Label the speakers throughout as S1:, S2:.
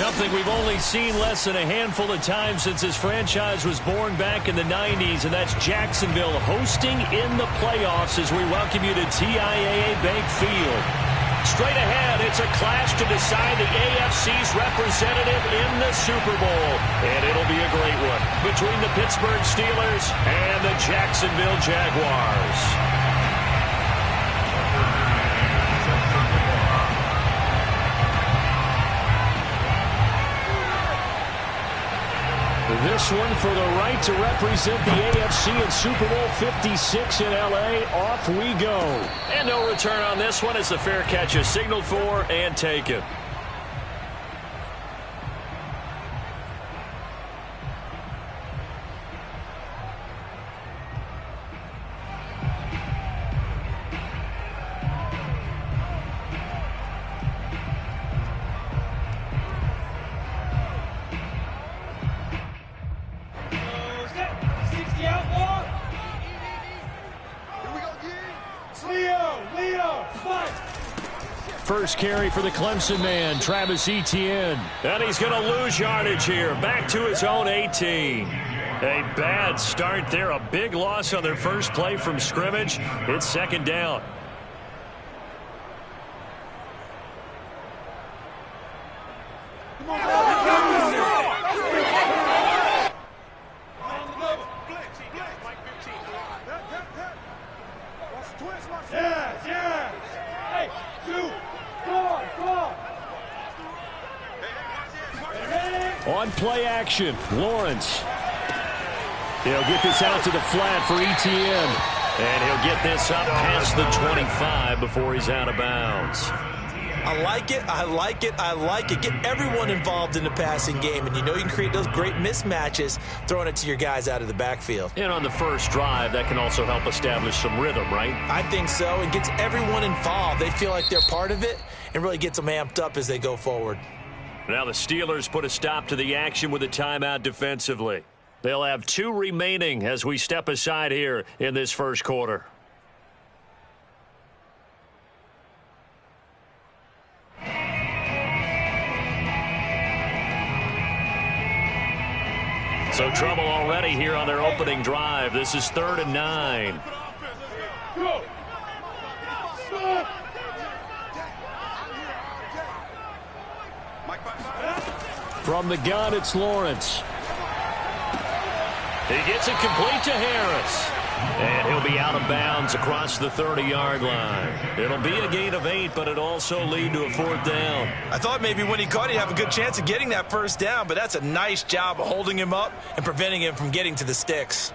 S1: Something we've only seen less than a handful of times since this franchise was born back in the 90s, and that's Jacksonville hosting in the playoffs as we welcome you to TIAA Bank Field. Straight ahead, it's a clash to decide the AFC's representative in the Super Bowl, and it'll be a great one between the Pittsburgh Steelers and the Jacksonville Jaguars. This one for the right to represent the AFC in Super Bowl 56 in L.A. Off we go. And no return on this one as the fair catch is signaled for and taken. First carry for the Clemson man, Travis Etienne. And he's going to lose yardage here, back to his own 18. A bad start there, a big loss on their first play from scrimmage. It's second down. On play action, Lawrence. He'll get this out to the flat for Etienne. And he'll get this up past the 25 before he's out of bounds.
S2: I like it, I like it, I like it. Get everyone involved in the passing game, and you know you can create those great mismatches throwing it to your guys out of the backfield.
S1: And on the first drive, that can also help establish some rhythm, right?
S2: I think so. It gets everyone involved. They feel like they're part of it and really gets them amped up as they go forward.
S1: Now the Steelers put a stop to the action with a timeout defensively. They'll have 2 remaining as we step aside here in this first quarter. So trouble already here on their opening drive. This is 3rd and 9. From the gun, it's Lawrence. He gets it complete to Harris. And he'll be out of bounds across the 30-yard line. It'll be a gain of 8, but it'll also lead to a 4th down.
S2: I thought maybe when he caught it, he'd have a good chance of getting that first down, but that's a nice job of holding him up and preventing him from getting to the sticks.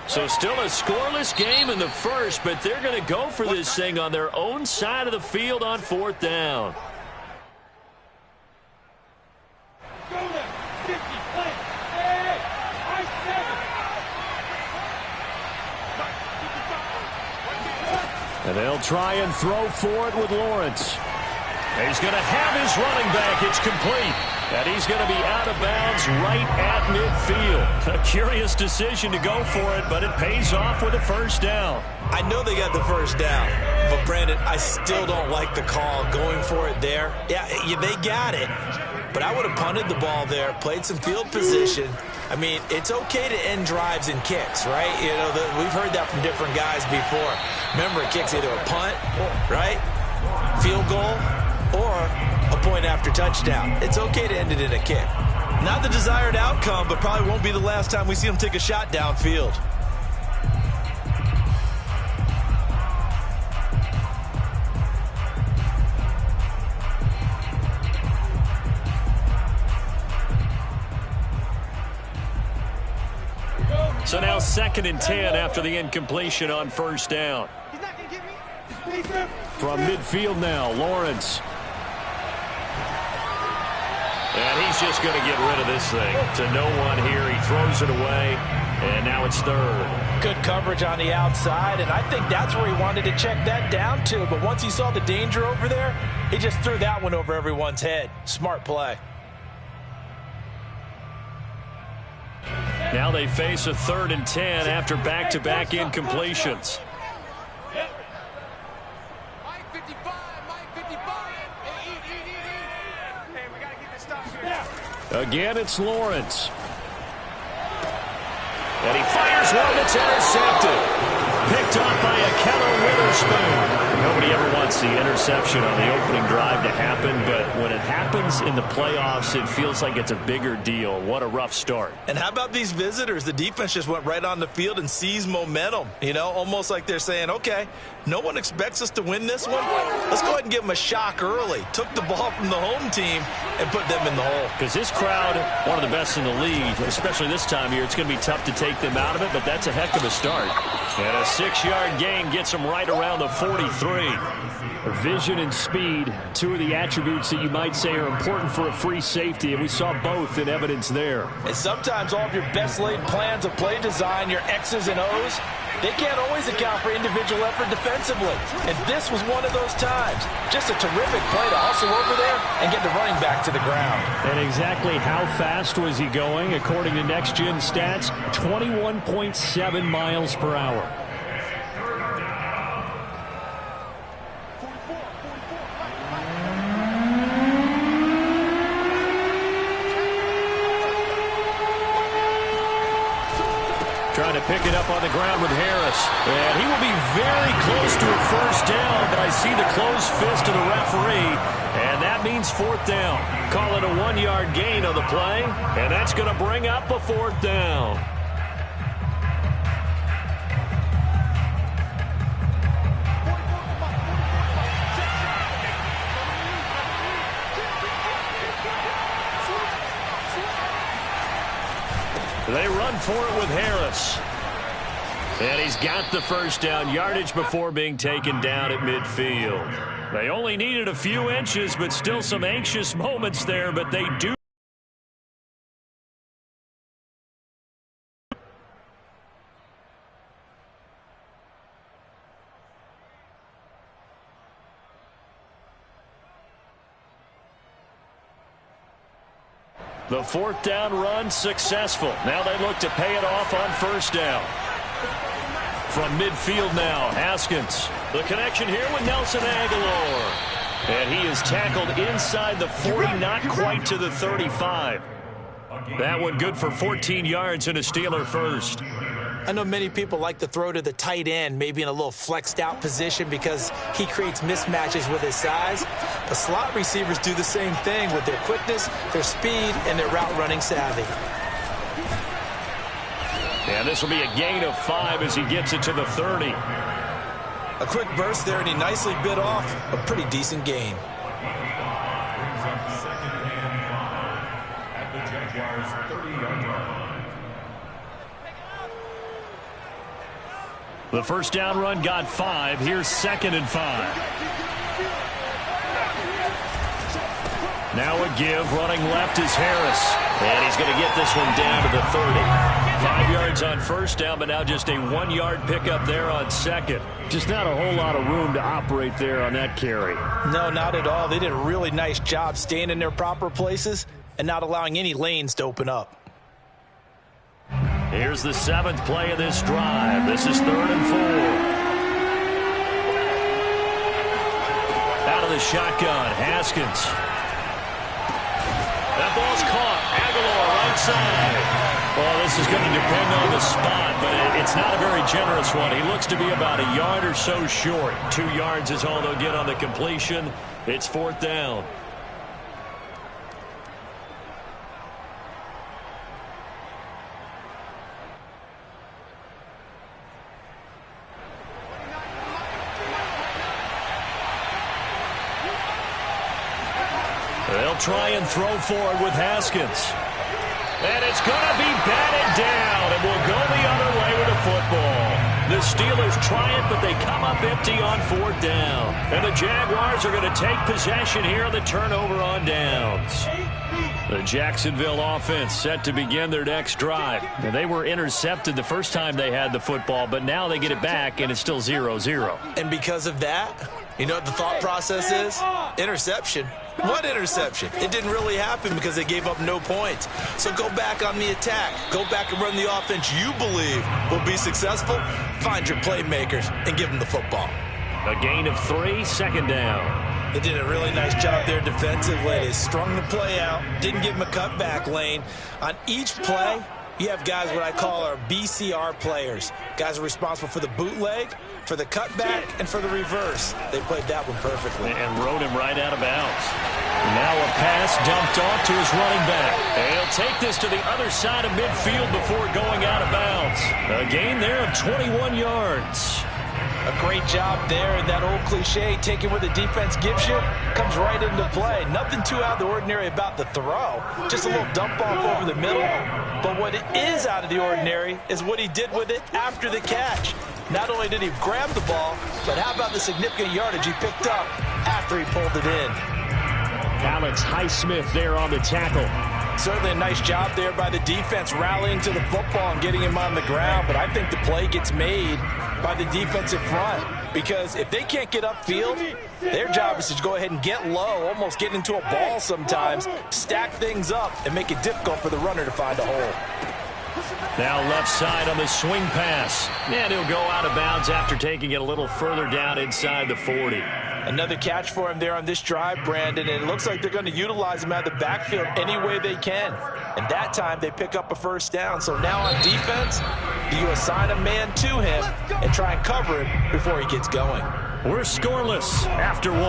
S1: So still a scoreless game in the first, but they're going to go for this thing on their own side of the field on 4th down. And they'll try and throw for it with Lawrence. He's going to have his running back. It's complete. And he's going to be out of bounds right at midfield. A curious decision to go for it, but it pays off with a first down.
S2: I know they got the first down, but Brandon, I still don't like the call going for it there. Yeah, they got it, but I would have punted the ball there, played some field position. I mean, it's okay to end drives and kicks, right? You know, we've heard that from different guys before. Remember, a kick's either a punt, right, field goal, or a point after touchdown. It's okay to end it in a kick. Not the desired outcome, but probably won't be the last time we see him take a shot downfield.
S1: So now 2nd and 10 after the incompletion on first down. From midfield now, Lawrence. And he's just going to get rid of this thing to no one here. He throws it away, and now it's 3rd.
S2: Good coverage on the outside, and I think that's where he wanted to check that down to. But once he saw the danger over there, he just threw that one over everyone's head. Smart play.
S1: Now they face a 3rd and 10 after back-to-back incompletions. Again, it's Lawrence. And he fires one that's intercepted. Picked off by a Keller Witherspoon. Nobody ever wants the interception on the opening drive to happen, but when it happens in the playoffs, it feels like it's a bigger deal. What a rough start.
S2: And how about these visitors? The defense just went right on the field and seized momentum. You know, almost like they're saying, okay, no one expects us to win this one. Let's go ahead and give them a shock early. Took the ball from the home team and put them in the hole.
S1: Because this crowd, one of the best in the league, especially this time of year, it's going to be tough to take them out of it, but that's a heck of a start. And a 6-yard gain gets them right around the 43. Vision and speed, two of the attributes that you might say are important for a free safety, and we saw both in evidence there.
S2: And sometimes all of your best laid plans of play design, your X's and O's, they can't always account for individual effort defensively. And this was one of those times. Just a terrific play to hustle over there and get the running back to the ground.
S1: And exactly how fast was he going? According to Next Gen Stats, 21.7 miles per hour. Trying to pick it up on the ground with Harris. And he will be very close to a first down, but I see the closed fist of the referee, and that means 4th down. Call it a 1-yard gain on the play, and that's going to bring up a 4th down. They run for it with Harris. And he's got the first down, yardage before being taken down at midfield. They only needed a few inches, but still some anxious moments there, but they do. The 4th down run successful. Now they look to pay it off on first down. From midfield now, Haskins. The connection here with Nelson Aguilar. And he is tackled inside the 40, not quite to the 35. That one good for 14 yards and a Steeler first.
S2: I know many people like to throw to the tight end, maybe in a little flexed out position because he creates mismatches with his size. But slot receivers do the same thing with their quickness, their speed, and their route running savvy.
S1: And this will be a gain of 5 as he gets it to the 30.
S2: A quick burst there, and he nicely bit off a pretty decent gain.
S3: At the Jaguars' 30-yard line.
S1: The first down run got 5. Here's 2nd and 5. Now a give. Running left is Harris. And he's going to get this one down to the 30. 5 yards on first down, but now just a 1-yard pickup there on 2nd. Just not a whole lot of room to operate there on that carry.
S2: No, not at all. They did a really nice job staying in their proper places and not allowing any lanes to open up.
S1: Here's the 7th play of this drive. This is 3rd and 4. Out of the shotgun, Haskins. That ball's caught. Aguilar right side. Well, this is going to depend on the spot, but it's not a very generous one. He looks to be about a yard or so short. 2 yards is all they'll get on the completion. It's 4th down. They'll try and throw forward with Haskins. And it's going to be batted down, and we'll go the other way with the football. The Steelers try it, but they come up empty on 4th down. And the Jaguars are going to take possession here on the turnover on downs. The Jacksonville offense set to begin their next drive. Now, they were intercepted the first time they had the football, but now they get it back, and it's still 0-0.
S2: And because of that, you know what the thought process is? Interception. What interception? It didn't really happen because they gave up no points. So go back on the attack. Go back and run the offense you believe will be successful. Find your playmakers and give them the football.
S1: A gain of 3, 2nd down.
S2: They did a really nice job there defensively. They strung the play out, didn't give them a cutback lane. On each play, you have guys what I call our BCR players. Guys are responsible for the bootleg, for the cutback, and for the reverse. They played that one perfectly.
S1: And rode him right out of bounds. Now a pass dumped off to his running back. And he'll take this to the other side of midfield before going out of bounds. A gain there of 21 yards.
S2: A great job there, and that old cliche, taking what the defense gives you, comes right into play. Nothing too out of the ordinary about the throw. Just a little dump off over the middle. But what is out of the ordinary is what he did with it after the catch. Not only did he grab the ball, but how about the significant yardage he picked up after he pulled it in.
S1: Alex Highsmith there on the tackle.
S2: Certainly a nice job there by the defense rallying to the football and getting him on the ground, but I think the play gets made by the defensive front because if they can't get upfield, their job is to go ahead and get low, almost get into a ball sometimes, stack things up, and make it difficult for the runner to find a hole.
S1: Now left side on the swing pass. And he'll go out of bounds after taking it a little further down inside the 40.
S2: Another catch for him there on this drive, Brandon, and it looks like they're going to utilize him out of the backfield any way they can. And that time they pick up a 1st down. So now on defense, do you assign a man to him and try and cover him before he gets going?
S1: We're scoreless after 1.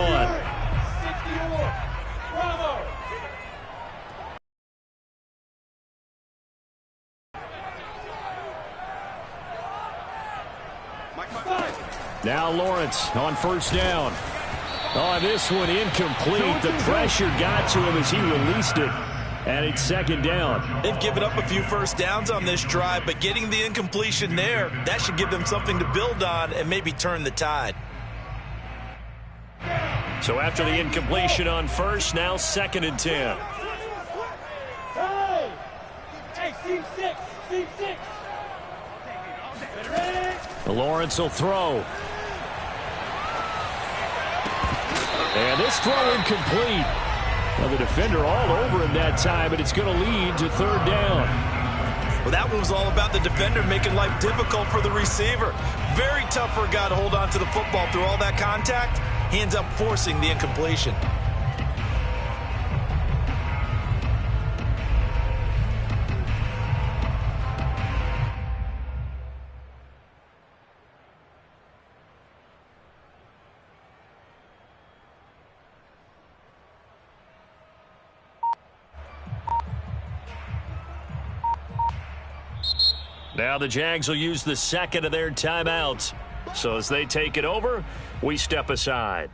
S1: Now Lawrence on 1st down. Oh, this one incomplete. The pressure got to him as he released it. And it's 2nd down.
S2: They've given up a few 1st downs on this drive, but getting the incompletion there, that should give them something to build on and maybe turn the tide.
S1: So after the incompletion on 1st, now 2nd and 10.
S4: Hey, seam 6.
S1: Lawrence will throw. And this throw incomplete. Well, the defender all over him that time, but it's going to lead to 3rd down.
S2: Well, that one was all about the defender making life difficult for the receiver. Very tough for a guy to hold on to the football through all that contact. He ends up forcing the incompletion.
S1: Now the Jags will use the 2nd of their timeouts. So as they take it over, we step aside.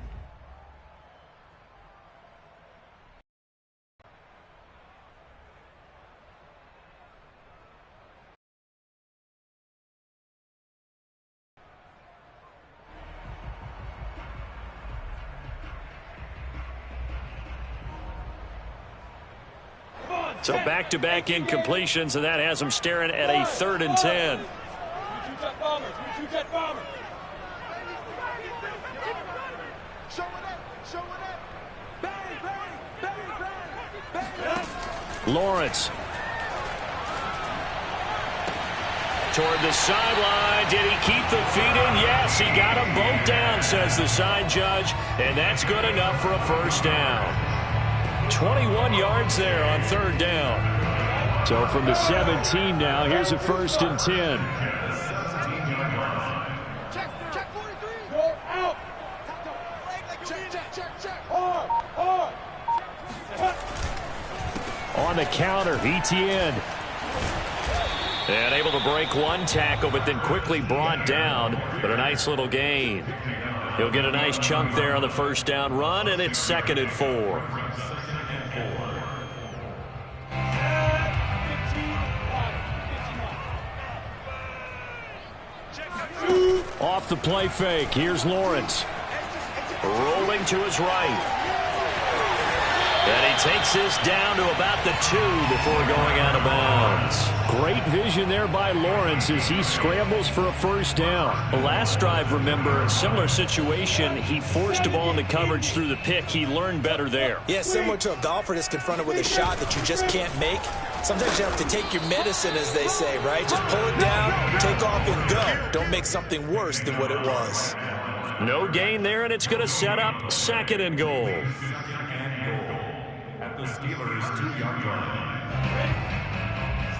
S1: So back-to-back incompletions, and that has them staring at a 3rd and 10. Lawrence. Toward the sideline. Did he keep the feet in? Yes, he got them both down, says the side judge. And that's good enough for a first down. 21 yards there on third down. So from the 17 now, here's a 1st and 10.
S4: Check 43. Go out. Check. Hard.
S1: On the counter, Etienne. And able to break one tackle, but then quickly brought down. But a nice little gain. He'll get a nice chunk there on the first down run, and it's 2nd and 4. Off the play fake, here's Lawrence. Rolling to his right. And he takes this down to about the 2 before going out of bounds. Great vision there by Lawrence as he scrambles for a first down. The last drive, remember, similar situation. He forced a ball into coverage through the pick. He learned better there.
S2: Yeah, similar to a golfer that's confronted with a shot that you just can't make. Sometimes you have to take your medicine, as they say, right? Just pull it down, take off, and go. Don't make something worse than what it was.
S1: No gain there, and it's going to set up 2nd and goal.
S3: At the Steelers' 2-yard line.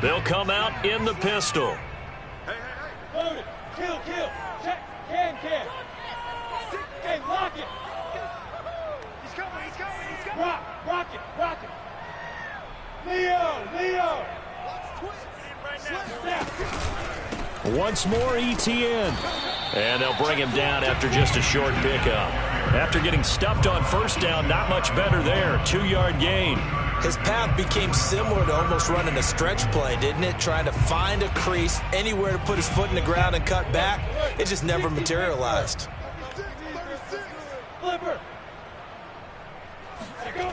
S1: They'll come out in the pistol.
S4: Loaded. Kill. Check. Can. Hey, lock it. He's coming. Rock it. Leo.
S1: Once more, Etienne. And they'll bring him down after just a short pickup. After getting stuffed on first down, not much better there. 2-yard gain.
S2: His path became similar to almost running a stretch play, didn't it? Trying to find a crease, anywhere to put his foot in the ground and cut back. It just never materialized.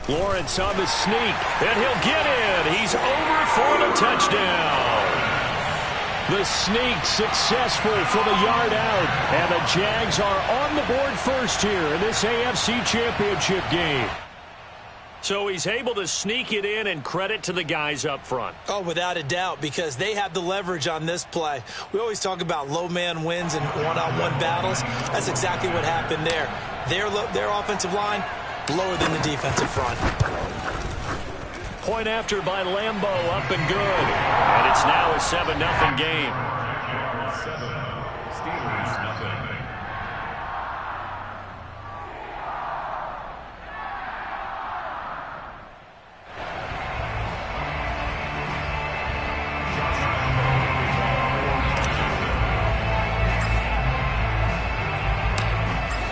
S1: Lawrence on the sneak, and he'll get in. He's over for the touchdown. The sneak successful for the yard out, and the Jags are on the board first here in this AFC Championship game. So he's able to sneak it in, and credit to the guys up front.
S2: Oh, without a doubt, because they have the leverage on this play. We always talk about low man wins and one-on-one battles. That's exactly what happened there. Their offensive line, lower than the defensive front.
S1: Point after by Lambeau, up and good. And it's now a 7-0 game.
S3: 7, Steelers nothing.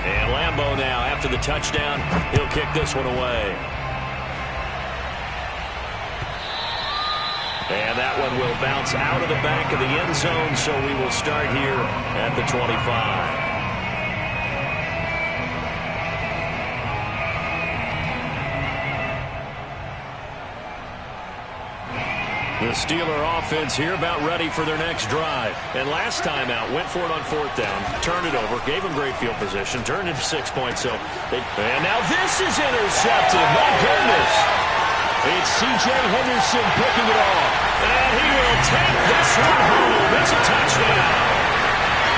S1: And Lambeau now, after the touchdown, he'll kick this one away. And that one will bounce out of the back of the end zone, so we will start here at the 25. The Steeler offense here about ready for their next drive. And last time out, went for it on 4th down, turned it over, gave them great field position, turned it to 6 points. And now this is intercepted. My goodness. It's C.J. Henderson picking it off. And he will take this one home. It's a touchdown.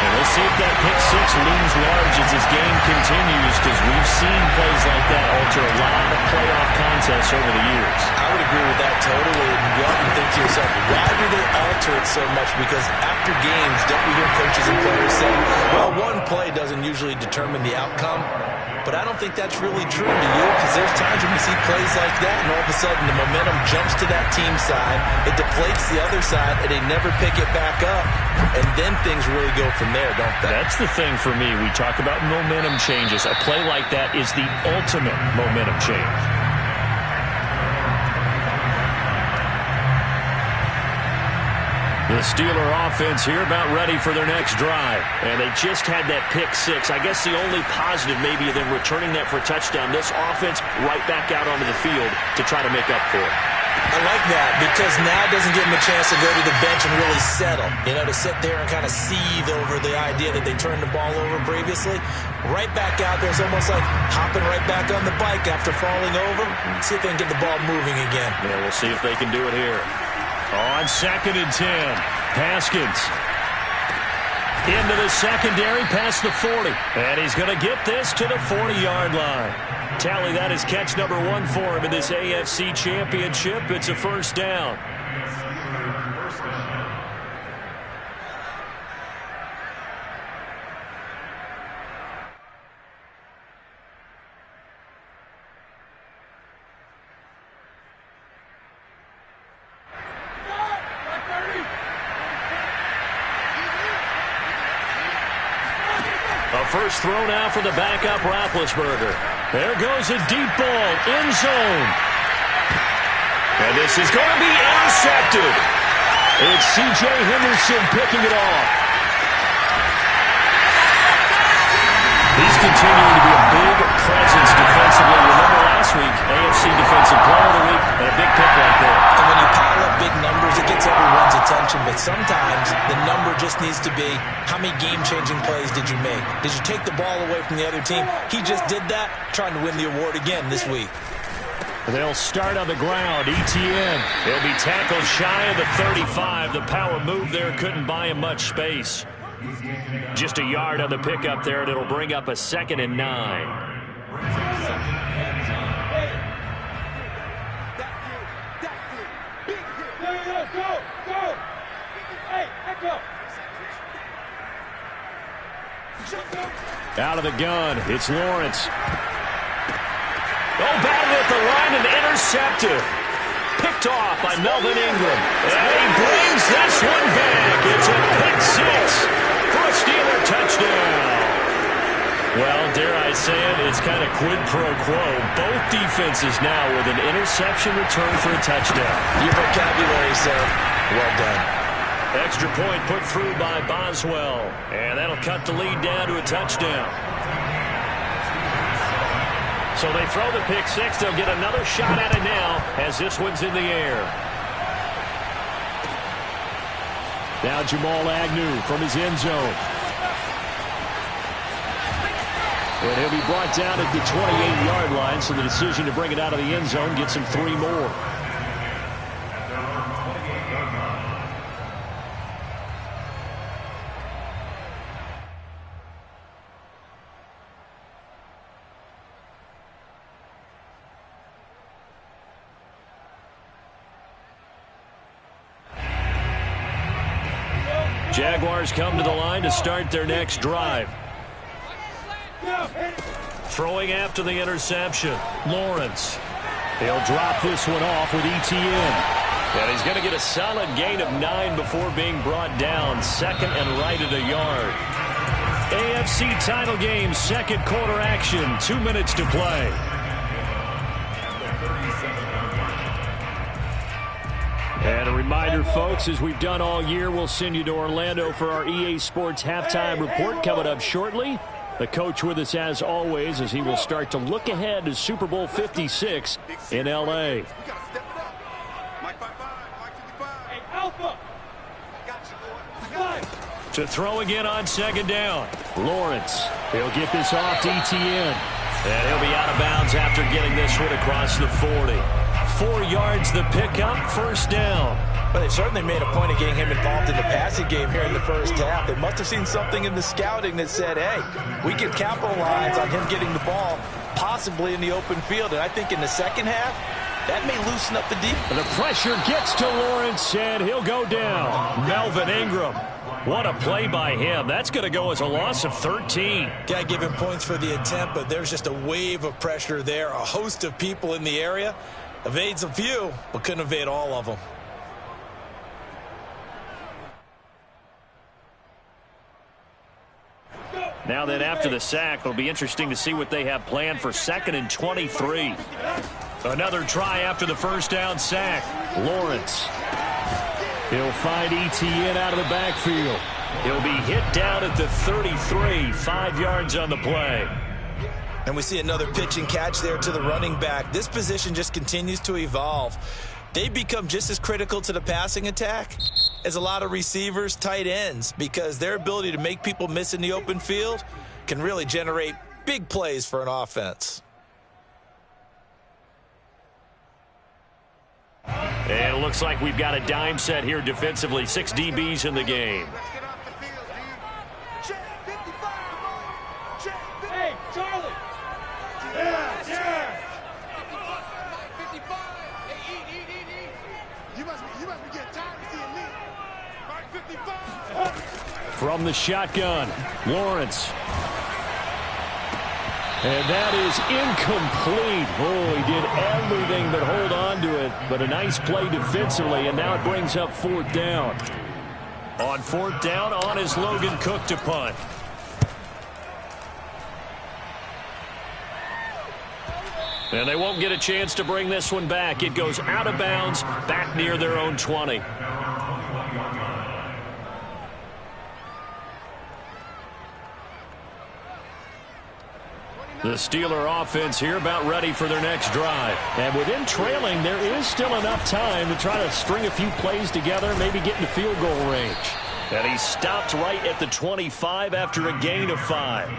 S1: And we'll see if that pick 6 looms large as this game continues, because we've seen plays like that alter a lot of playoff contests over the years.
S2: I would agree with that totally. And you often think to yourself, why do they alter it so much? Because after games, don't we hear coaches and players say, well, one play doesn't usually determine the outcome. But I don't think that's really true to you, because there's times when we see plays like that, and all of a sudden the momentum jumps to that team side, it deflates the other side, and they never pick it back up. And then things really go from there, don't they?
S1: That's the thing for me. We talk about momentum changes. A play like that is the ultimate momentum change. The Steeler offense here about ready for their next drive. And they just had that pick 6. I guess the only positive maybe of them returning that for a touchdown. This offense right back out onto the field to try to make up for it.
S2: I like that because now it doesn't give him a chance to go to the bench and really settle. You know, to sit there and kind of seethe over the idea that they turned the ball over previously. Right back out there. It's almost like hopping right back on the bike after falling over. See if they can get the ball moving again.
S1: Yeah, we'll see if they can do it here. On 2nd and 10, Haskins. Into the secondary, past the 40. And he's going to get this to the 40-yard line. Tally that is catch number 1 for him in this AFC Championship. It's a first down. A first throw now for the backup Roethlisberger. There goes a deep ball, end zone. And this is going to be intercepted. It's C.J. Henderson picking it off. He's continuing to be a big presence defensively. Remember last week, AFC Defensive Player of the Week, and a big pick right there.
S2: And when you pile up big numbers, it gets everyone's attention. But sometimes the number just needs to be, how many game-changing plays did you make? Did you take the ball away from the other team? He just did that, trying to win the award again this week.
S1: They'll start on the ground. Etienne. He'll be tackled shy of the 35. The power move there couldn't buy him much space. Just a yard on the pickup there, and it'll bring up a 2nd and 9. Out of the gun, it's Lawrence. Oh, batted at the line and intercepted. Picked off by Melvin Ingram. And he brings this one back. It's a pick 6 for a Steeler touchdown. Well, dare I say it, it's kind of quid pro quo. Both defenses now with an interception return for a touchdown.
S2: Your vocabulary, sir. Well done.
S1: Extra point put through by Boswell. And that'll cut the lead down to a touchdown. So they throw the pick 6. They'll get another shot at it now as this one's in the air. Now Jamal Agnew from his end zone. And he'll be brought down at the 28-yard line, so the decision to bring it out of the end zone gets him 3 more. Jaguars come to the line to start their next drive. Throwing after the interception, Lawrence. He'll drop this one off with Etienne. And he's going to get a solid gain of 9 before being brought down. 2nd and right at a yard. AFC title game, 2nd quarter action. 2 minutes to play. And a reminder, folks, as we've done all year, we'll send you to Orlando for our EA Sports halftime report coming up shortly. The coach with us as always as he will start to look ahead to Super Bowl 56 in L.A. To throw again on 2nd down. Lawrence. He'll get this off to Etienne. And he'll be out of bounds after getting this one across the 40. 4 yards the pickup, 1st down.
S2: But they certainly made a point of getting him involved in the passing game here in the first half. They must have seen something in the scouting that said, hey, we can capitalize on him getting the ball possibly in the open field. And I think in the second half, that may loosen up the defense.
S1: The pressure gets to Lawrence, and he'll go down. Melvin Ingram. What a play by him. That's going to go as a loss of 13.
S2: Got to give him points for the attempt, but there's just a wave of pressure there. A host of people in the area. Evades a few, but couldn't evade all of them.
S1: Now then, after the sack, it'll be interesting to see what they have planned for 2nd and 23. Another try after the first down sack. Lawrence. He'll find Etienne out of the backfield. He'll be hit down at the 33, 5 yards on the play.
S2: And we see another pitch and catch there to the running back. This position just continues to evolve. they become just as critical to the passing attack as a lot of receivers, tight ends, because their ability to make people miss in the open field can really generate big plays for an offense.
S1: And it looks like we've got a dime set here defensively. 6 DBs in the game.
S4: Hey, Charlie! Yeah!
S5: You must be getting tired of seeing me. Mark 55.
S1: From the shotgun, Lawrence. And that is incomplete. Oh, he did everything but hold on to it. But a nice play defensively, and now it brings up 4th down. On 4th down, on is Logan Cook to punt. And they won't get a chance to bring this one back. It goes out of bounds, back near their own 20. The Steeler offense here about ready for their next drive. And with them trailing, there is still enough time to try to string a few plays together, maybe get into field goal range. And he stopped right at the 25 after a gain of 5.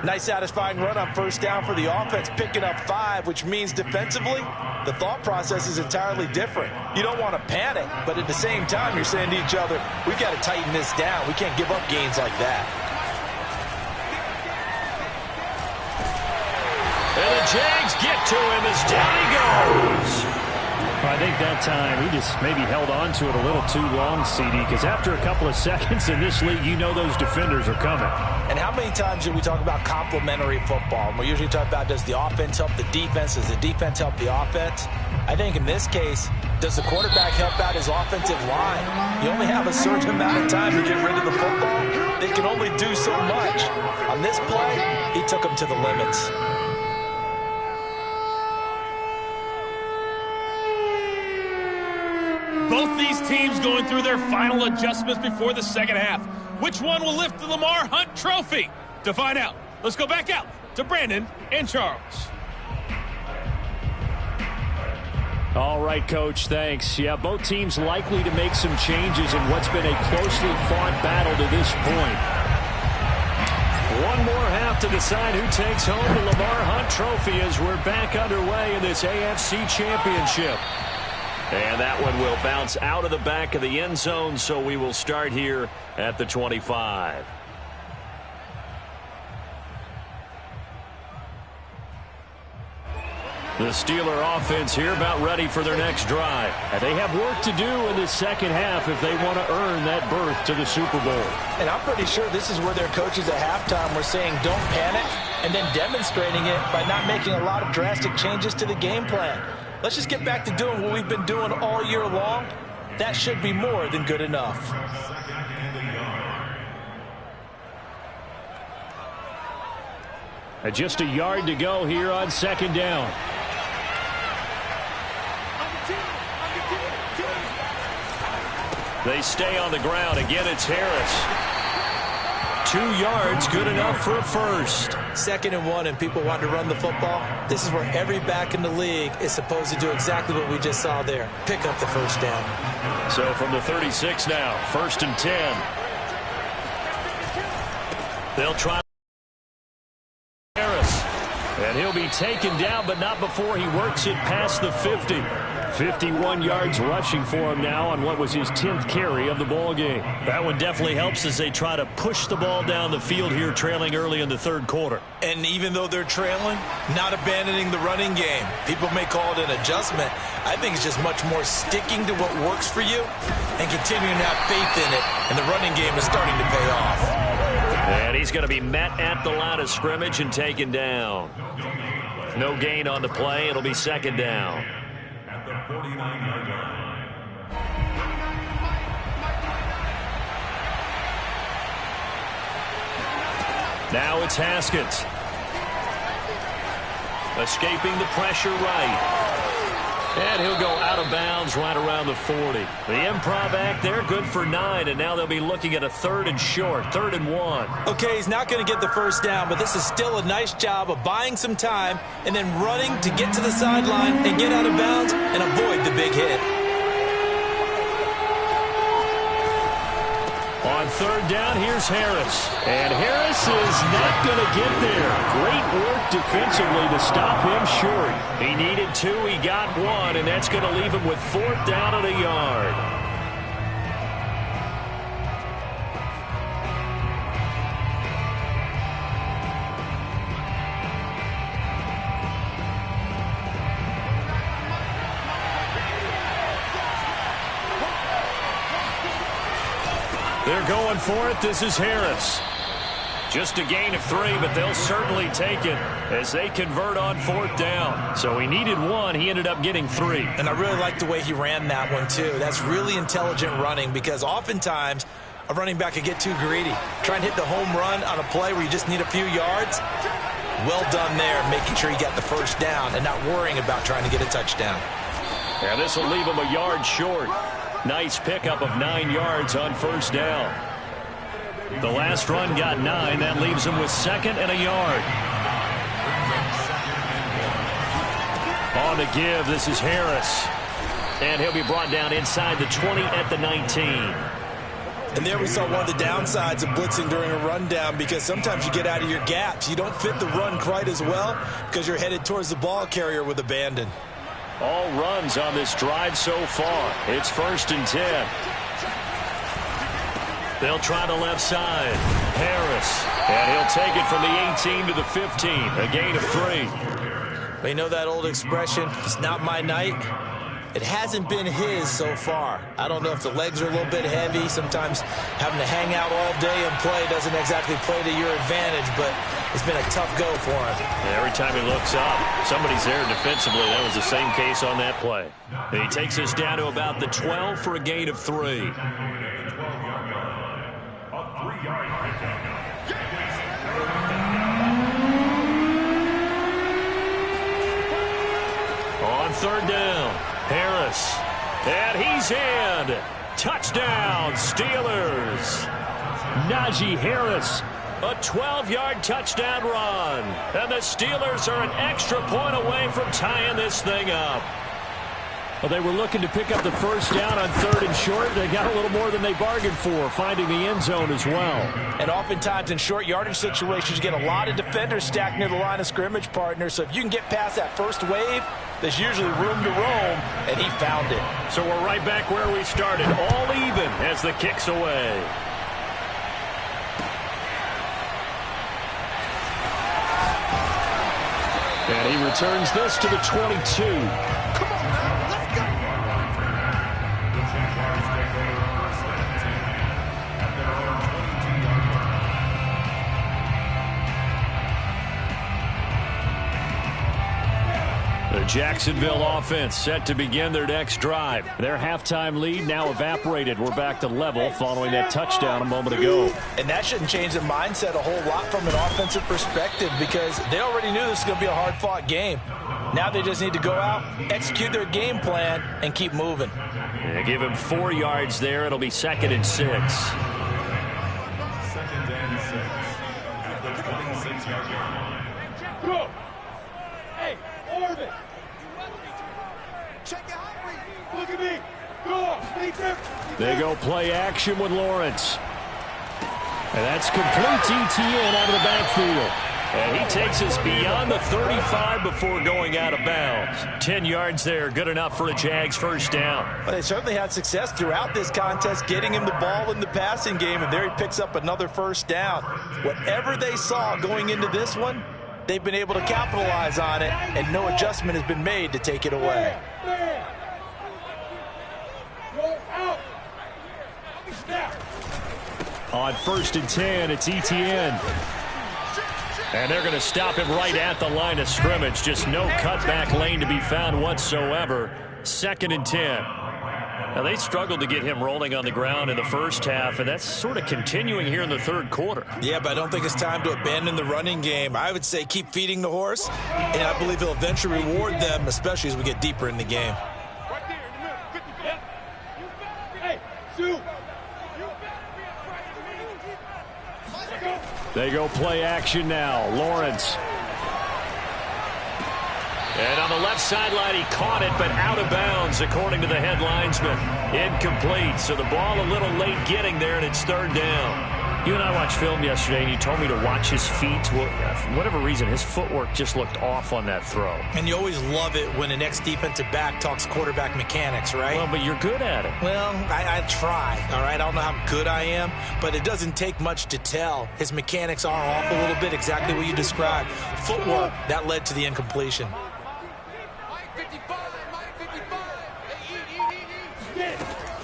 S2: Nice satisfying run on 1st down for the offense, picking up 5, which means defensively, the thought process is entirely different. You don't want to panic, but at the same time, you're saying to each other, we've got to tighten this down. We can't give up gains like that.
S1: And the Jags get to him as down he goes. I think that time he just maybe held on to it a little too long, CD, because after a couple of seconds in this league, you know those defenders are coming.
S2: And how many times do we talk about complementary football? And we usually talk about, does the offense help the defense? Does the defense help the offense? I think in this case, does the quarterback help out his offensive line? You only have a certain amount of time to get rid of the football. They can only do so much. On this play, he took them to the limits.
S6: Both these teams going through their final adjustments before the second half. Which one will lift the Lamar Hunt Trophy? To find out, let's go back out to Brandon and Charles.
S1: All right, Coach, thanks. Yeah, both teams likely to make some changes in what's been a closely fought battle to this point. One more half to decide who takes home the Lamar Hunt Trophy as we're back underway in this AFC Championship. And that one will bounce out of the back of the end zone, so we will start here at the 25. The Steeler offense here about ready for their next drive. And they have work to do in the second half if they want to earn that berth to the Super Bowl.
S2: And I'm pretty sure this is where their coaches at halftime were saying don't panic, and then demonstrating it by not making a lot of drastic changes to the game plan. Let's just get back to doing what we've been doing all year long. That should be more than good enough.
S1: Just a yard to go here on 2nd down. They stay on the ground. Again, it's Harris. 2 yards, good enough for a first.
S2: 2nd and 1, and people want to run the football. This is where every back in the league is supposed to do exactly what we just saw there. Pick up the 1st down.
S1: So from the 36 now, 1st and 10. They'll try Harris. And he'll be taken down, but not before he works it past the 50. 51 yards rushing for him now on what was his 10th carry of the ball game. That one definitely helps as they try to push the ball down the field here, trailing early in the 3rd quarter.
S2: And even though they're trailing, not abandoning the running game. People may call it an adjustment. I think it's just much more sticking to what works for you and continuing to have faith in it. And the running game is starting to pay off.
S1: And he's going to be met at the line of scrimmage and taken down. No gain on the play. It'll be 2nd down.
S3: At the 49-yard line.
S1: Now it's Haskins. Escaping the pressure right. And he'll go out of bounds right around the 40. The improv act there, good for 9, and now they'll be looking at a 3rd and short, 3rd and 1.
S2: Okay, he's not going to get the first down, but this is still a nice job of buying some time and then running to get to the sideline and get out of bounds and avoid the big hit.
S1: On 3rd down, here's Harris. And Harris is not going to get there. Great work defensively to stop him short. He needed 2, he got 1, and that's going to leave him with 4th down and a yard. They're going for it. This is Harris. Just a gain of 3, but they'll certainly take it as they convert on 4th down. So he needed 1. He ended up getting 3.
S2: And I really like the way he ran that one, too. That's really intelligent running because oftentimes a running back could get too greedy. Try and hit the home run on a play where you just need a few yards. Well done there, making sure he got the first down and not worrying about trying to get a touchdown.
S1: And this will leave him a yard short. Nice pickup of 9 yards on 1st down. The last run got 9. That leaves him with 2nd and a yard. On the give, this is Harris. And he'll be brought down inside the 20 at the 19.
S2: And there we saw one of the downsides of blitzing during a rundown because sometimes you get out of your gaps. You don't fit the run quite as well because you're headed towards the ball carrier with abandon.
S1: All runs on this drive so far. It's 1st and 10. They'll try the left side. Harris. And he'll take it from the 18 to the 15. A gain of 3.
S2: They know that old expression, it's not my night. It hasn't been his so far. I don't know if the legs are a little bit heavy. Sometimes having to hang out all day and play doesn't exactly play to your advantage, but it's been a tough go for him.
S1: Every time he looks up, somebody's there defensively. That was the same case on that play. And he takes us down to about the 12 for a gain of 3. On 3rd down, Harris. And he's in. Touchdown, Steelers. Najee Harris. A 12-yard touchdown run. And the Steelers are an extra point away from tying this thing up. Well, they were looking to pick up the first down on 3rd and short. They got a little more than they bargained for, finding the end zone as well.
S2: And oftentimes in short yardage situations, you get a lot of defenders stacked near the line of scrimmage, partner. So if you can get past that first wave, there's usually room to roam, and he found it.
S1: So we're right back where we started, all even as the kick's away. And he returns this to the 22. The Jacksonville offense set to begin their next drive. Their halftime lead now evaporated. We're back to level following that touchdown a moment ago.
S2: And that shouldn't change their mindset a whole lot from an offensive perspective because they already knew this was going to be a hard-fought game. Now they just need to go out, execute their game plan, and keep moving.
S1: Yeah, give him 4 yards there. It'll be 2nd and 6.
S3: 2nd and 6 at the 26-yard line.
S4: Go! Hey, Orbit!
S5: Check it out.
S4: Look at me! Go!
S1: They go play action with Lawrence. And that's complete ETN out of the backfield. And he takes us beyond the 35 before going out of bounds. 10 yards there, good enough for a Jags first down.
S2: Well, they certainly had success throughout this contest getting him the ball in the passing game, and there he picks up another first down. Whatever they saw going into this one, they've been able to capitalize on it, and no adjustment has been made to take it away.
S4: Go out! Snap!
S1: On 1st and 10, it's ETN. And they're going to stop him right at the line of scrimmage. Just no cutback lane to be found whatsoever. 2nd and 10. Now, they struggled to get him rolling on the ground in the first half, and that's sort of continuing here in the 3rd quarter.
S2: Yeah, but I don't think it's time to abandon the running game. I would say keep feeding the horse, and I believe he'll eventually reward them, especially as we get deeper in the game.
S1: They go play action now. Lawrence. And on the left sideline, he caught it, but out of bounds, according to the head linesman. Incomplete, so the ball a little late getting there, and it's third down. You and I watched film yesterday, and you told me to watch his feet. Well, for whatever reason, his footwork just looked off on that throw.
S2: And you always love it when the next defensive back talks quarterback mechanics, right?
S1: Well, but you're good at it.
S2: Well, I try, all right? I don't know how good I am, but it doesn't take much to tell. His mechanics are off a little bit, exactly what you described. Footwork, that led to the incompletion.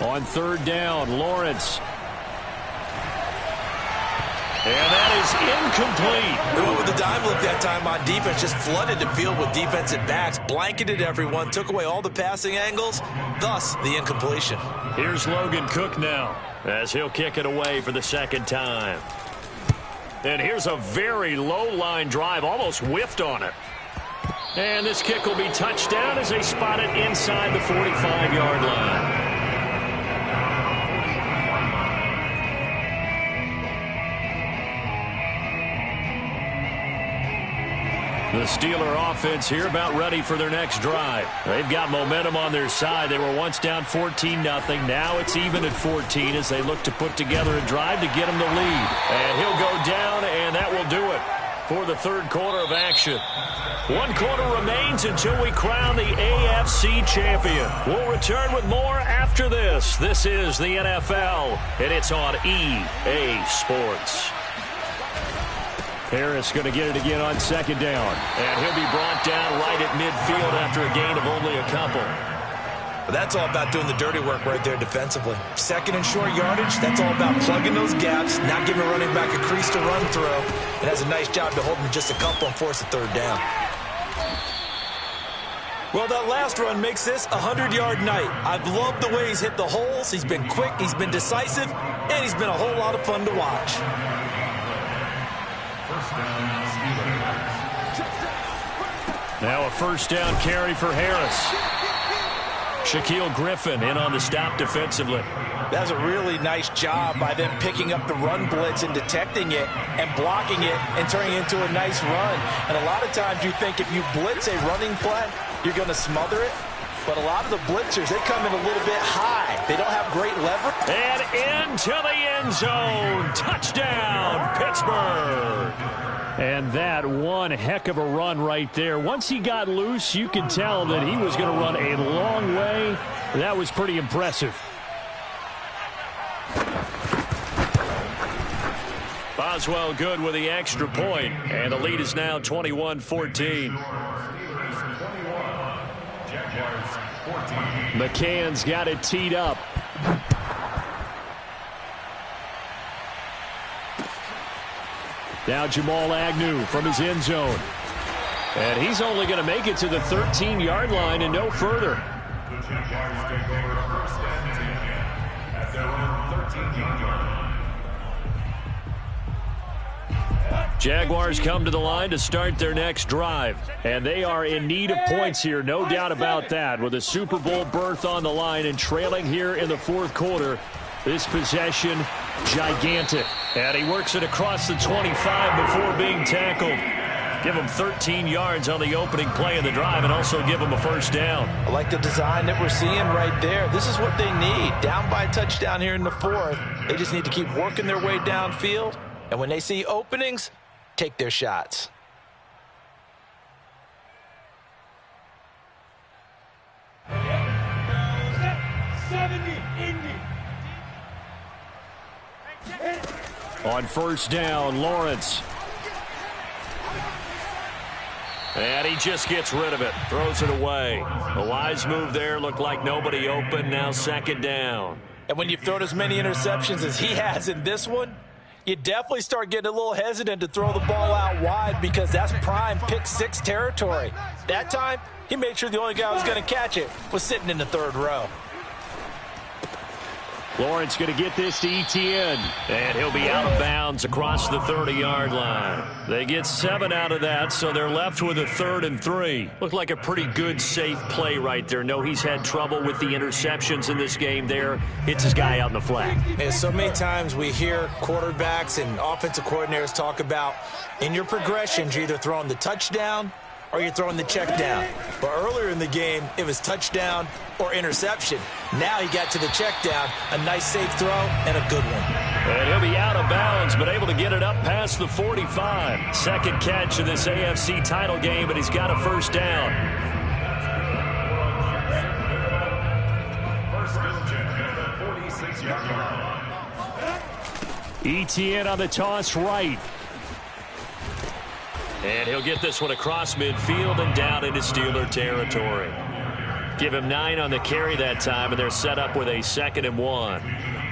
S1: On third down, Lawrence. And that is incomplete.
S2: They went with the dime look that time on defense, just flooded the field with defensive backs, blanketed everyone, took away all the passing angles, thus the incompletion.
S1: Here's Logan Cook now, as he'll kick it away for the second time. And here's a very low line drive, almost whiffed on it. And this kick will be touchdown as they spot it inside the 45-yard line. The Steeler offense here about ready for their next drive. They've got momentum on their side. They were once down 14-0. Now it's even at 14 as they look to put together a drive to get them the lead. And he'll go down, and that will do it for the third quarter of action. 1 quarter remains until we crown the AFC champion. We'll return with more after this. This is the NFL, and it's on EA Sports. Harris going to get it again on second down. And he'll be brought down right at midfield after a gain of only a couple.
S2: But that's all about doing the dirty work right there defensively. Second and short yardage, that's all about plugging those gaps, not giving a running back a crease to run through. It has a nice job to hold him just a couple and force a third down. Well, that last run makes this a 100-yard night. I've loved the way he's hit the holes. He's been quick, he's been decisive, and he's been a whole lot of fun to watch.
S1: Now a first down carry for Harris. Shaquille Griffin in on the stop defensively.
S2: That's a really nice job by them picking up the run blitz and detecting it and blocking it and turning it into a nice run. And a lot of times you think if you blitz a running play, you're going to smother it. But a lot of the blitzers, they come in a little bit high. They don't have great leverage.
S1: And into the end zone. Touchdown, Pittsburgh. And that one heck of a run right there. Once he got loose, you could tell that he was going to run a long way. That was pretty impressive. Boswell good with the extra point. And the lead is now 21-14. McCann's got it teed up. Now Jamal Agnew from his end zone. And he's only going to make it to the 13-yard line and no further.
S3: The Jaguars take over the first and 10 at their own 13-yard line.
S1: Jaguars come to the line to start their next drive. And they are in need of points here, no doubt about that. With a Super Bowl berth on the line and trailing here in the fourth quarter. This possession, gigantic. And he works it across the 25 before being tackled. Give him 13 yards on the opening play of the drive and also give him a first down.
S2: I like the design that we're seeing right there. This is what they need. Down by a touchdown here in the fourth. They just need to keep working their way downfield. And when they see openings, take their shots.
S1: On first down, Lawrence. And he just gets rid of it. Throws it away. A wise move there. Looked like nobody open. Now second down.
S2: And when you've thrown as many interceptions as he has in this one, you definitely start getting a little hesitant to throw the ball out wide because that's prime pick six territory. That time, he made sure the only guy who was going to catch it was sitting in the third row.
S1: Lawrence going to get this to ETN, and he'll be out of bounds across the 30-yard line. They get 7 out of that, so they're left with a 3rd and 3. Looked like a pretty good, safe play right there. No, he's had trouble with the interceptions in this game there. Hits his guy out in the flat.
S2: And so many times we hear quarterbacks and offensive coordinators talk about in your progressions, you're either throwing the touchdown or you're throwing the check down. But earlier in the game, it was touchdown or interception. Now he got to the check down, a nice safe throw, and a good one.
S1: And he'll be out of bounds, but able to get it up past the 45. Second catch of this AFC title game, and he's got a first down.
S3: First and 10 at the 46-yard line.
S1: ETN on the toss right. And he'll get this one across midfield and down into Steeler territory. Give him 9 on the carry that time, and they're set up with a 2nd and 1.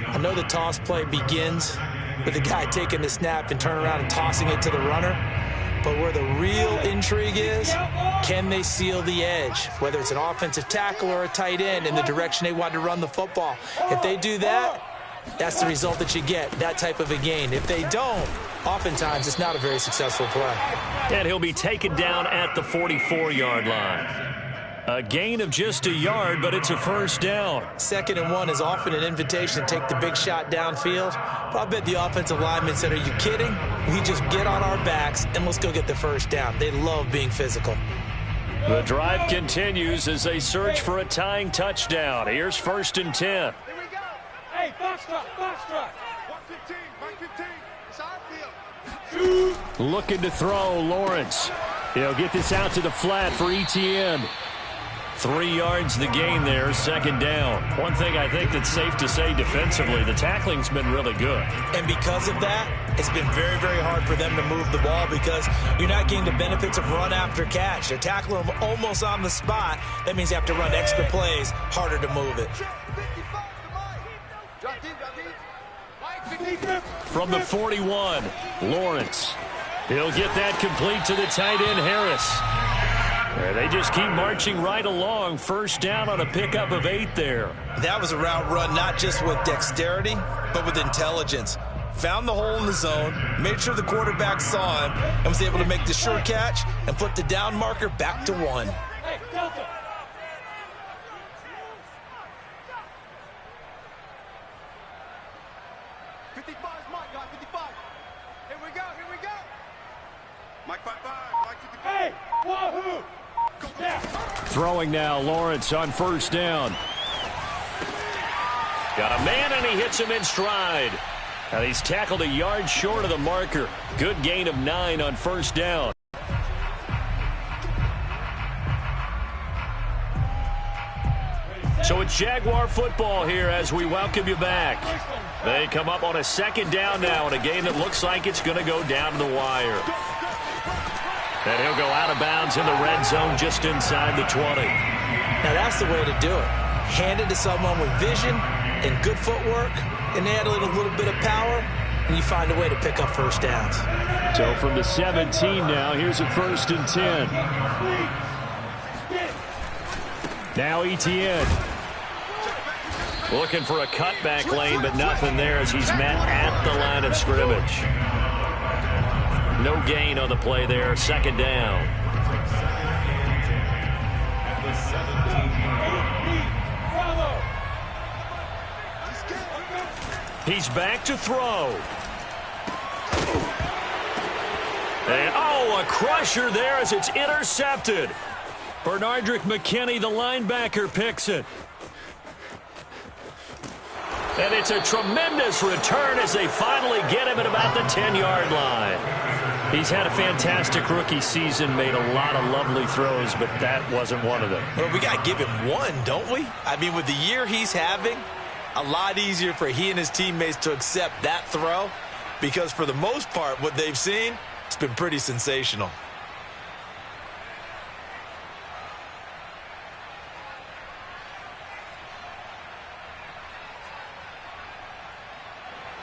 S2: I know the toss play begins with the guy taking the snap and turning around and tossing it to the runner. But where the real intrigue is, can they seal the edge? Whether it's an offensive tackle or a tight end in the direction they want to run the football. If they do that, that's the result that you get, that type of a gain. If they don't, oftentimes it's not a very successful play.
S1: And he'll be taken down at the 44-yard line. A gain of just a yard, but it's a first down.
S2: 2nd and 1 is often an invitation to take the big shot downfield. But I bet the offensive lineman said, are you kidding? We just get on our backs and let's go get the first down. They love being physical.
S1: The drive continues as they search for a tying touchdown. Here's 1st and 10.
S5: Here we go.
S4: Hey, box truck, box truck.
S5: 115, 115. It's our field.
S1: Looking to throw, Lawrence. He'll get this out to the flat for ETN. 3 yards the gain there, 2nd down. One thing I think that's safe to say defensively, the tackling's been really good.
S2: And because of that, it's been very, very hard for them to move the ball because you're not getting the benefits of run after catch. They're tackling them almost on the spot. That means you have to run extra plays, harder to move it.
S1: From the 41, Lawrence. He'll get that complete to the tight end, Harris. They just keep marching right along. First down on a pickup of 8 there.
S2: That was a route run not just with dexterity, but with intelligence. Found the hole in the zone, made sure the quarterback saw him, and was able to make the sure catch and put the down marker back to 1.
S4: Hey, Delta.
S5: Mike 5-5, Mike 55.
S4: Hey, wahoo. Yeah.
S1: Throwing now, Lawrence on first down. Got a man, and he hits him in stride. Now he's tackled a yard short of the marker. Good gain of 9 on first down. So it's Jaguar football here as we welcome you back. They come up on a 2nd down now in a game that looks like it's going to go down to the wire. And he'll go out of bounds in the red zone just inside the 20.
S2: Now that's the way to do it. Hand it to someone with vision and good footwork, and add a little bit of power, and you find a way to pick up first downs.
S1: So from the 17 now, here's a 1st and 10. Now ETN. Looking for a cutback lane, but nothing there as he's met at the line of scrimmage. No gain on the play there, 2nd down. He's back to throw. And, a crusher there as it's intercepted. Bernardrick McKinney, the linebacker, picks it. And it's a tremendous return as they finally get him at about the 10-yard line. He's had a fantastic rookie season, made a lot of lovely throws, but that wasn't one of them.
S2: Well, we got to give him one, don't we? I mean, with the year he's having, a lot easier for he and his teammates to accept that throw because for the most part, what they've seen, it's been pretty sensational.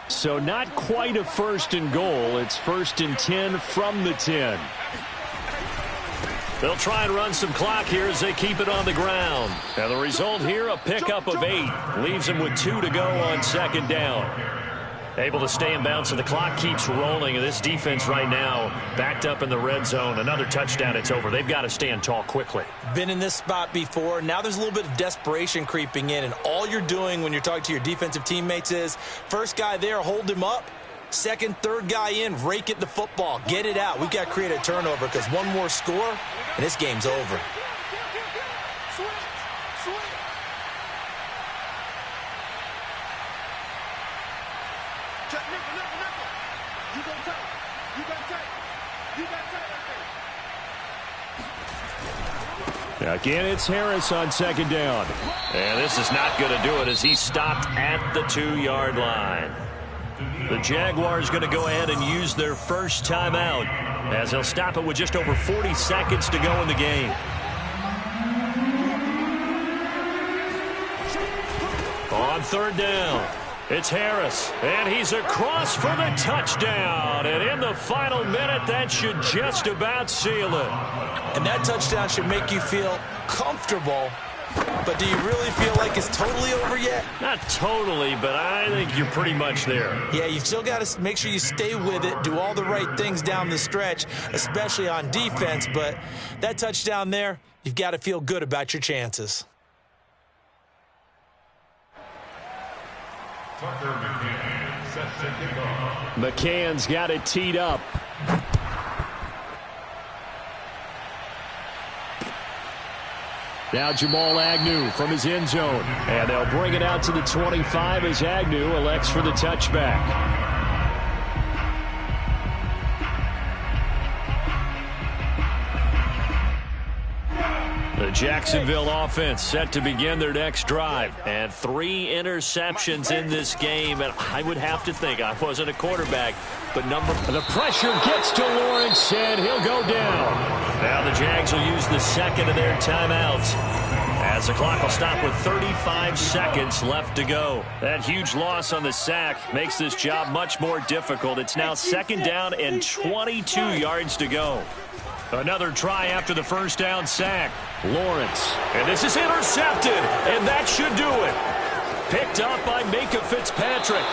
S1: So not quite a 1st and goal. It's 1st and 10 from the 10. They'll try and run some clock here as they keep it on the ground. And the result here, a pickup of 8. Leaves them with 2 to go on second down. Able to stay in bounds, so the clock keeps rolling. And this defense right now backed up in the red zone. Another touchdown, it's over. They've got to stand tall quickly.
S2: Been in this spot before. Now there's a little bit of desperation creeping in. And all you're doing when you're talking to your defensive teammates is, first guy there, hold him up. Second, third guy in, rake at the football. Get it out. We've got to create a turnover because one more score, and this game's over.
S1: Again, it's Harris on second down. And this is not going to do it as he stopped at the 2-yard line. The Jaguars going to go ahead and use their first timeout as they'll stop it with just over 40 seconds to go in the game. On third down, it's Harris, and he's across for the touchdown. And in the final minute, that should just about seal it.
S2: And that touchdown should make you feel comfortable. But do you really feel like it's totally over yet?
S1: Not totally, but I think you're pretty much there.
S2: Yeah, you've still got to make sure you stay with it, do all the right things down the stretch, especially on defense. But that touchdown there, you've got to feel good about your chances.
S3: Tucker McCann set to kick off.
S1: McCann's got it teed up. Now Jamal Agnew from his end zone. And they'll bring it out to the 25 as Agnew elects for the touchback. The Jacksonville offense set to begin their next drive. And 3 interceptions in this game. And I would have to think, I wasn't a quarterback, but the pressure gets to Lawrence, and he'll go down. Now the Jags will use the second of their timeouts as the clock will stop with 35 seconds left to go. That huge loss on the sack makes this job much more difficult. It's now second down and 22 yards to go. Another try after the first down sack. Lawrence. And this is intercepted. And that should do it. Picked up by Micah Fitzpatrick.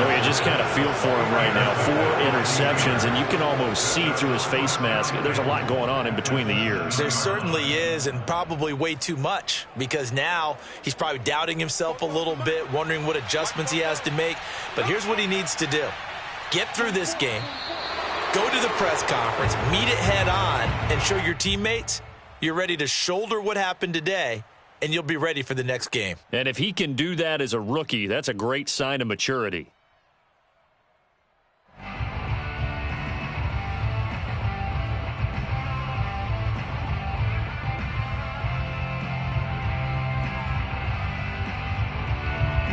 S1: You just kind of feel for him right now. 4 interceptions, and you can almost see through his face mask. There's a lot going on in between the ears.
S2: There certainly is, and probably way too much, because now he's probably doubting himself a little bit, wondering what adjustments he has to make. But here's what he needs to do. Get through this game. Go to the press conference, meet it head on, and show your teammates you're ready to shoulder what happened today, and you'll be ready for the next game.
S1: And if he can do that as a rookie, that's a great sign of maturity.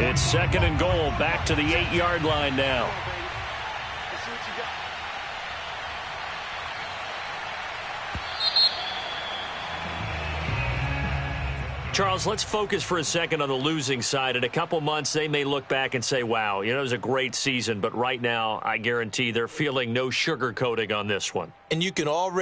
S1: It's second and goal, back to the 8-yard line now. Charles, let's focus for a second on the losing side. In a couple months, they may look back and say, wow, it was a great season. But right now, I guarantee they're feeling no sugarcoating on this one.
S2: And you can already